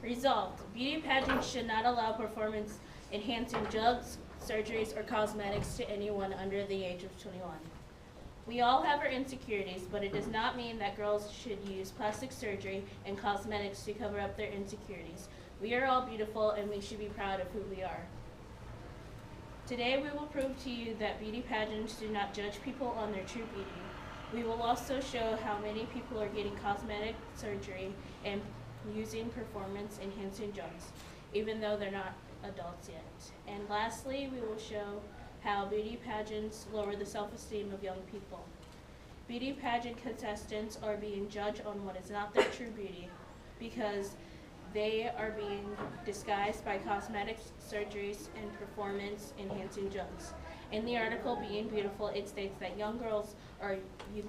Resolved, beauty pageants should not allow performance-enhancing drugs, surgeries, or cosmetics to anyone under the age of 21. We all have our insecurities, but it does not mean that girls should use plastic surgery and cosmetics to cover up their insecurities. We are all beautiful, and we should be proud of who we are. Today, we will prove to you that beauty pageants do not judge people on their true beauty. We will also show how many people are getting cosmetic surgery and using performance-enhancing drugs, even though they're not adults yet. And lastly, we will show how beauty pageants lower the self-esteem of young people. Beauty pageant contestants are being judged on what is not their true beauty because they are being disguised by cosmetics, surgeries, and performance-enhancing drugs. In the article, Being Beautiful, it states that young girls are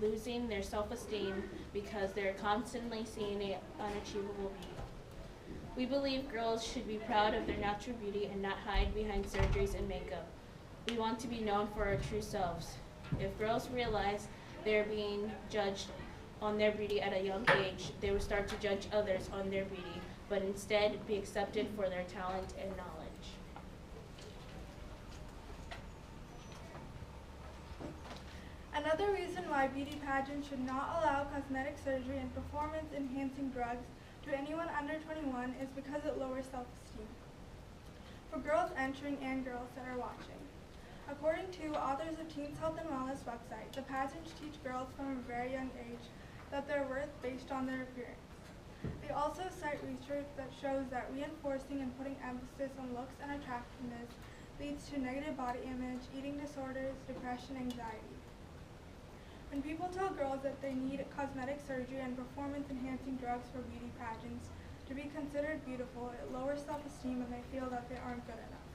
losing their self-esteem because they're constantly seeing an unachievable beauty. We believe girls should be proud of their natural beauty and not hide behind surgeries and makeup. We want to be known for our true selves. If girls realize they're being judged on their beauty at a young age, they will start to judge others on their beauty, but instead be accepted for their talent and knowledge. Another reason why beauty pageants should not allow cosmetic surgery and performance-enhancing drugs to anyone under 21 is because it lowers self-esteem for girls entering and girls that are watching. According to authors of Teens Health and Wellness website, the pageants teach girls from a very young age that they're worth based on their appearance. They also cite research that shows that reinforcing and putting emphasis on looks and attractiveness leads to negative body image, eating disorders, depression, anxiety. When people tell girls that they need cosmetic surgery and performance-enhancing drugs for beauty pageants to be considered beautiful, it lowers self-esteem and they feel that they aren't good enough.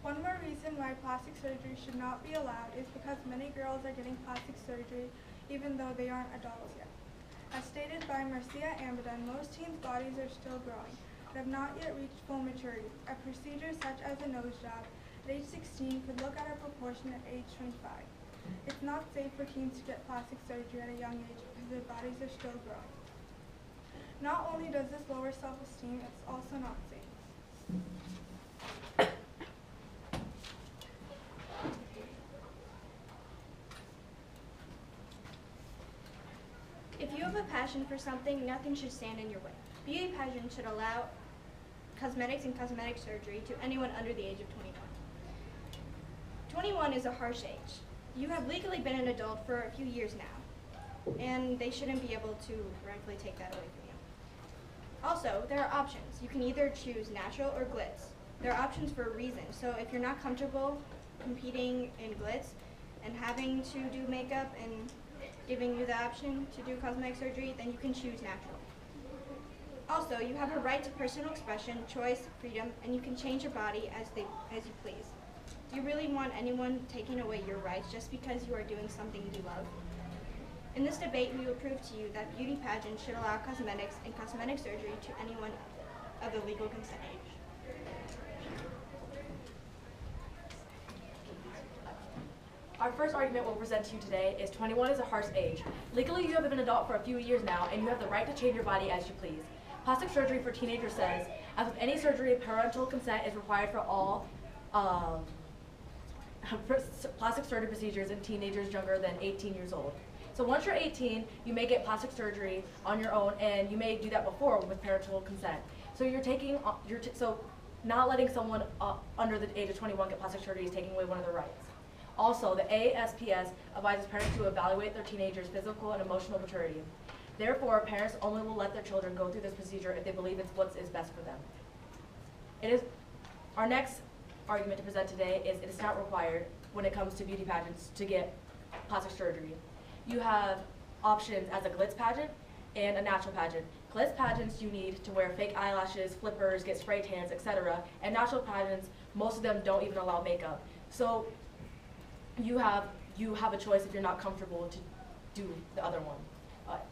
One more reason why plastic surgery should not be allowed is because many girls are getting plastic surgery even though they aren't adults yet. As stated by Marcia Amidon, most teens' bodies are still growing, but have not yet reached full maturity. A procedure such as a nose job at age 16 could look at a proportion at age 25. It's not safe for teens to get plastic surgery at a young age because their bodies are still growing. Not only does this lower self-esteem, it's also not safe. If you have a passion for something, nothing should stand in your way. Beauty pageants should allow cosmetics and cosmetic surgery to anyone under the age of 21. 21 is a harsh age. You have legally been an adult for a few years now, and they shouldn't be able to rightfully take that away from you. Also, there are options. You can either choose natural or glitz. There are options for a reason, so if you're not comfortable competing in glitz and having to do makeup and giving you the option to do cosmetic surgery, then you can choose natural. Also, you have a right to personal expression, choice, freedom, and you can change your body as you please. Do you really want anyone taking away your rights just because you are doing something you love? In this debate, we will prove to you that beauty pageants should allow cosmetics and cosmetic surgery to anyone of the legal consent age. Our first argument we'll present to you today is 21 is a harsh age. Legally, you have been an adult for a few years now, and you have the right to change your body as you please. Plastic surgery for teenagers says, as with any surgery, parental consent is required for all plastic surgery procedures in teenagers younger than 18 years old. So once you're 18, you may get plastic surgery on your own, and you may do that before with parental consent. So so not letting someone under the age of 21 get plastic surgery is taking away one of their rights. Also, the ASPS advises parents to evaluate their teenagers' physical and emotional maturity. Therefore, parents only will let their children go through this procedure if they believe it's what is best for them. Our next argument to present today is it is not required when it comes to beauty pageants to get plastic surgery. You have options as a glitz pageant and a natural pageant. Glitz pageants, you need to wear fake eyelashes, flippers, get spray tans, etc. And natural pageants, most of them don't even allow makeup. So you have a choice if you're not comfortable to do the other one.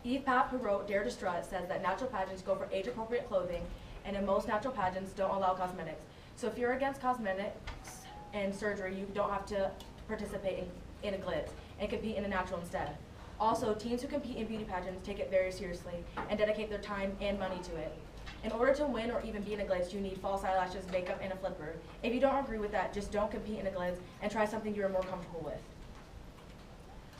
Eve Papp, who wrote Dare to Strut, says that natural pageants go for age-appropriate clothing, and in most natural pageants don't allow cosmetics. So if you're against cosmetics and surgery, you don't have to participate in a glitz and compete in a natural instead. Also, teens who compete in beauty pageants take it very seriously and dedicate their time and money to it. In order to win or even be in a glitz, you need false eyelashes, makeup, and a flipper. If you don't agree with that, just don't compete in a glitz and try something you're more comfortable with.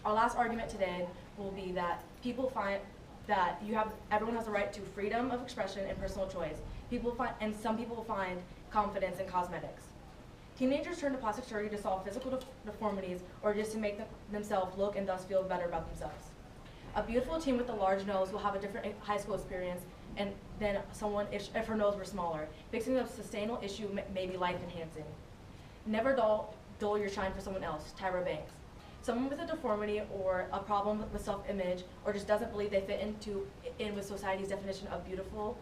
Our last argument today will be that people find that everyone has the right to freedom of expression and personal choice. Some people find confidence in cosmetics. Teenagers turn to plastic surgery to solve physical deformities or just to make themselves look and thus feel better about themselves. A beautiful teen with a large nose will have a different high school experience than someone if her nose were smaller. Fixing a sustainable issue may be life enhancing. Never dull your shine for someone else. Tyra Banks. Someone with a deformity or a problem with self-image or just doesn't believe they fit in with society's definition of beautiful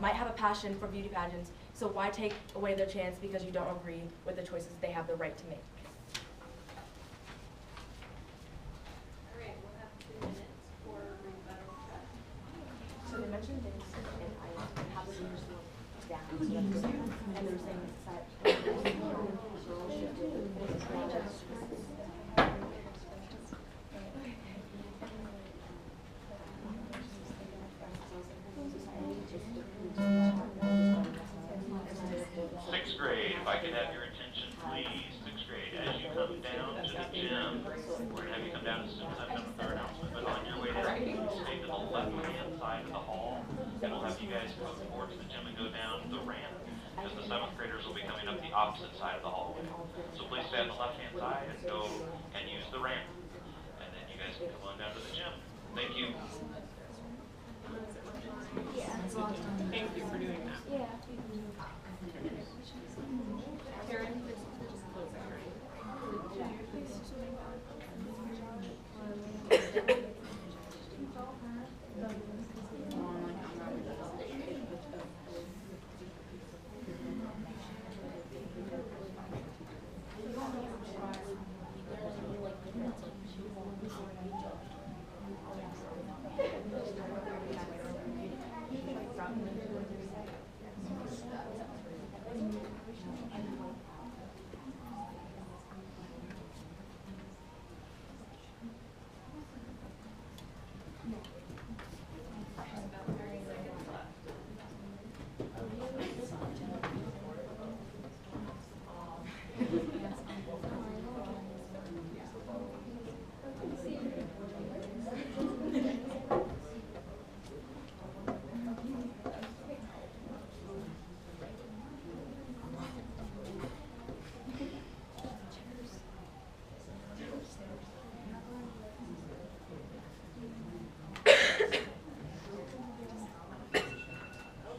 might have a passion for beauty pageants, so why take away their chance because you don't agree with the choices they have the right to make? All right, we'll have 2 minutes for rebuttal. So they mentioned this, and I have the leaders look down, so that's good. And they were saying that girls should do Sixth grade, if I could have your attention, please. Sixth grade, as you come down to the gym, we're going to have you come down as soon as I've done with our announcement. But on your way down, stay to the left-hand side of the hall, and we'll have you guys come forward to the gym and go down the ramp, because the 7th graders will be coming up the opposite side of the hallway. So please stay on the left-hand side and go and use the ramp. And then you guys can come on down to the gym. Thank you. Thank you for doing that. Karen?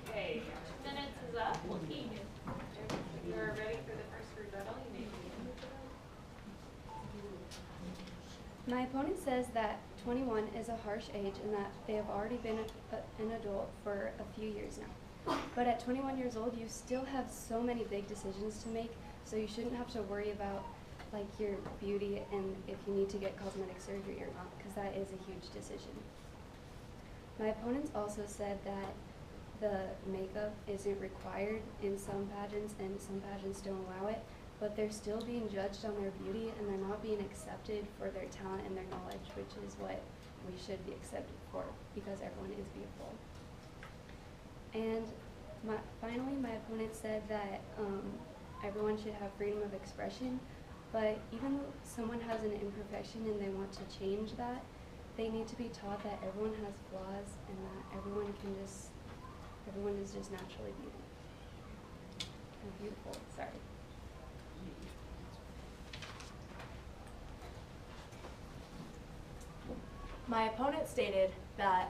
Okay, 2 minutes is up. If you're ready for the first rebuttal, you may begin. My opponent says that 21 is a harsh age and that they have already been an adult for a few years now. But at 21 years old, you still have so many big decisions to make, so you shouldn't have to worry about like your beauty and if you need to get cosmetic surgery or not, because that is a huge decision. My opponents also said that the makeup isn't required in some pageants and some pageants don't allow it, but they're still being judged on their beauty and they're not being accepted for their talent and their knowledge, which is what we should be accepted for because everyone is beautiful. And finally, my opponent said that everyone should have freedom of expression, but even though someone has an imperfection and they want to change that, they need to be taught that everyone has flaws and that everyone is just naturally beautiful. Sorry. My opponent stated that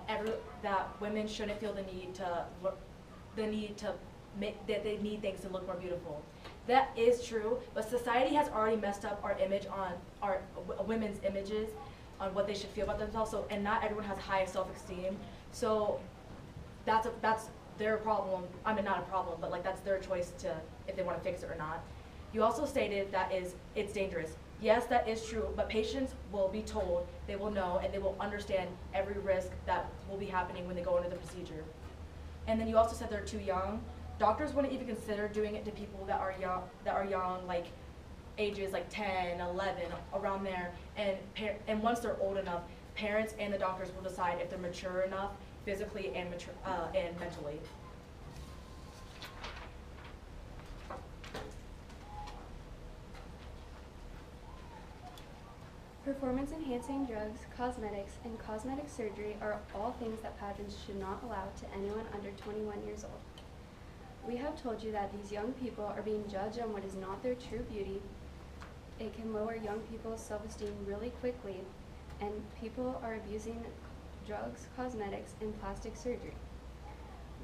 women shouldn't feel the need that they need things to look more beautiful. That is true, but society has already messed up our image on our women's images on what they should feel about themselves. So, and not everyone has high self-esteem. So that's their problem. I mean, not a problem, but like that's their choice to if they want to fix it or not. You also stated that it's dangerous. Yes, that is true, but patients will be told, they will know, and they will understand every risk that will be happening when they go into the procedure. And then you also said they're too young. Doctors wouldn't even consider doing it to people that are young, like ages like 10, 11, around there. And once they're old enough, parents and the doctors will decide if they're mature enough physically and mentally. Performance-enhancing drugs, cosmetics, and cosmetic surgery are all things that pageants should not allow to anyone under 21 years old. We have told you that these young people are being judged on what is not their true beauty. It can lower young people's self-esteem really quickly, and people are abusing drugs, cosmetics, and plastic surgery.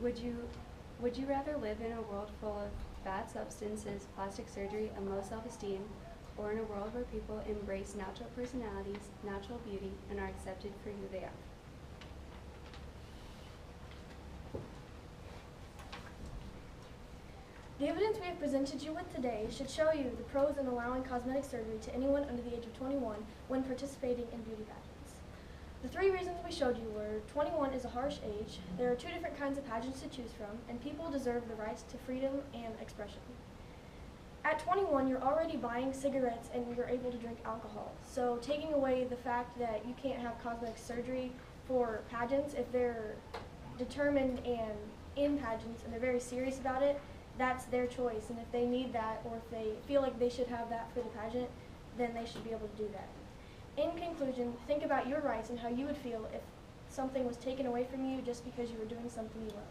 Would you rather live in a world full of bad substances, plastic surgery, and low self-esteem, or in a world where people embrace natural personalities, natural beauty, and are accepted for who they are? The evidence we have presented you with today should show you the pros in allowing cosmetic surgery to anyone under the age of 21 when participating in beauty pageants. The 3 reasons we showed you were 21 is a harsh age, there are 2 different kinds of pageants to choose from, and people deserve the rights to freedom and expression. At 21, you're already buying cigarettes and you're able to drink alcohol. So taking away the fact that you can't have cosmetic surgery for pageants, if they're determined and in pageants and they're very serious about it, that's their choice. And if they need that, or if they feel like they should have that for the pageant, then they should be able to do that. In conclusion, think about your rights and how you would feel if something was taken away from you just because you were doing something you love.